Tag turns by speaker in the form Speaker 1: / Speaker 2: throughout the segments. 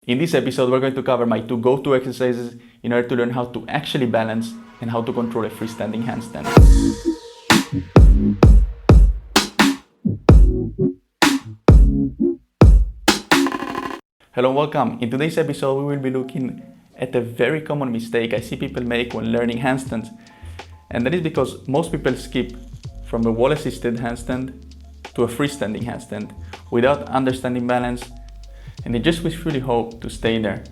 Speaker 1: In this episode, we're going to cover my two go-to exercises in order to learn how to actually balance and how to control a freestanding handstand. Hello and welcome. In today's episode, we will be looking at a very common mistake I see people make when learning handstands. And that is because most people skip from a wall-assisted handstand to a freestanding handstand without understanding balance, and they just wishfully hope to stay there.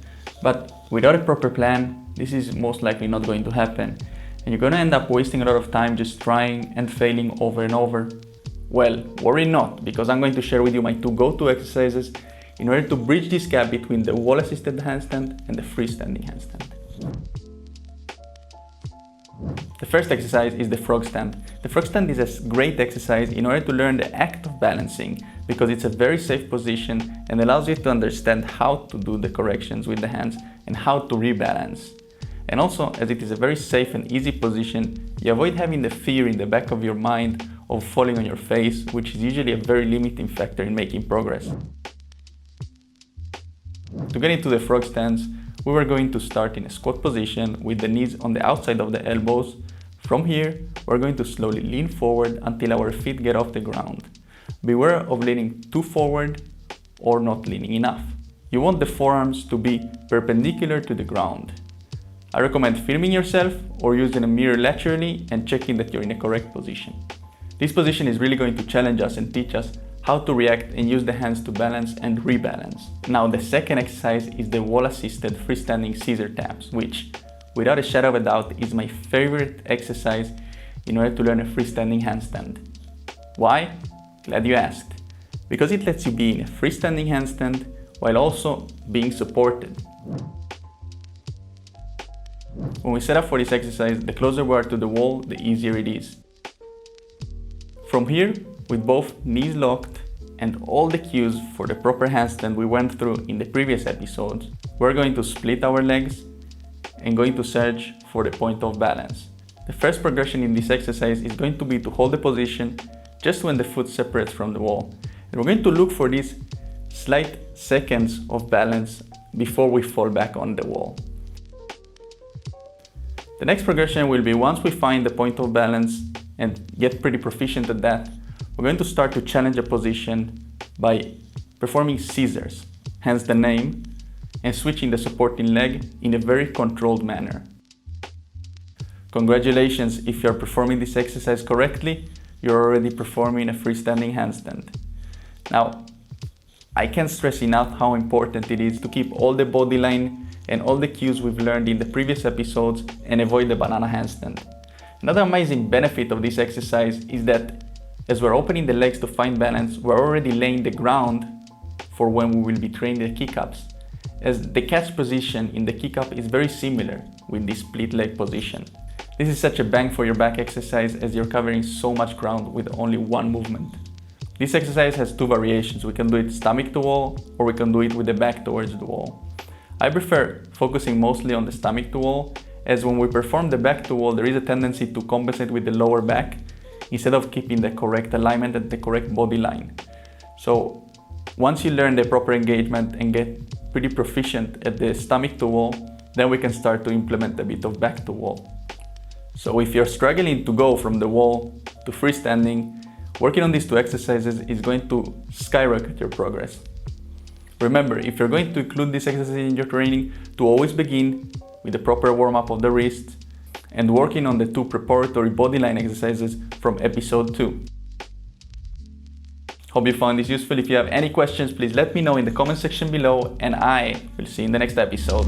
Speaker 1: But without a proper plan, this is most likely not going to happen, and you're going to end up wasting a lot of time just trying and failing over and over. Well, worry not, because I'm going to share with you my two go-to exercises in order to bridge this gap between the wall-assisted handstand and the freestanding handstand. The first exercise is the frog stand. The frog stand is a great exercise in order to learn the act of balancing, because it's a very safe position and allows you to understand how to do the corrections with the hands and how to rebalance. And also, as it is a very safe and easy position, you avoid having the fear in the back of your mind of falling on your face, which is usually a very limiting factor in making progress. To get into the frog stands, we were going to start in a squat position with the knees on the outside of the elbows. From here, we're going to slowly lean forward until our feet get off the ground. Beware of leaning too forward or not leaning enough. You want the forearms to be perpendicular to the ground. I recommend filming yourself or using a mirror laterally and checking that you're in a correct position. This position is really going to challenge us and teach us how to react and use the hands to balance and rebalance. Now, the second exercise is the wall-assisted freestanding scissor taps, which, without a shadow of a doubt, is my favorite exercise in order to learn a freestanding handstand. Why? Glad you asked. Because it lets you be in a freestanding handstand while also being supported. When we set up for this exercise, the closer we are to the wall, the easier it is. From here, with both knees locked and all the cues for the proper handstand we went through in the previous episodes, we're going to split our legs and going to search for the point of balance. The first progression in this exercise is going to be to hold the position just when the foot separates from the wall. And we're going to look for these slight seconds of balance before we fall back on the wall. The next progression will be, once we find the point of balance and get pretty proficient at that, we're going to start to challenge a position by performing scissors, hence the name, and switching the supporting leg in a very controlled manner. Congratulations, if you're performing this exercise correctly, you're already performing a freestanding handstand. Now, I can't stress enough how important it is to keep all the body line and all the cues we've learned in the previous episodes and avoid the banana handstand. Another amazing benefit of this exercise is that as we're opening the legs to find balance, we're already laying the ground for when we will be training the kick-ups, as the catch position in the kick-up is very similar with this split leg position. This is such a bang for your back exercise, as you're covering so much ground with only one movement. This exercise has two variations. We can do it stomach to wall, or we can do it with the back towards the wall. I prefer focusing mostly on the stomach to wall, as when we perform the back to wall, there is a tendency to compensate with the lower back instead of keeping the correct alignment and the correct body line. So once you learn the proper engagement and get pretty proficient at the stomach to wall, then we can start to implement a bit of back to wall. So if you're struggling to go from the wall to freestanding, working on these two exercises is going to skyrocket your progress. Remember, if you're going to include this exercise in your training, to always begin with the proper warm-up of the wrists and working on the two preparatory bodyline exercises from episode 2. Hope you found this useful. If you have any questions, please let me know in the comment section below, and I will see you in the next episode.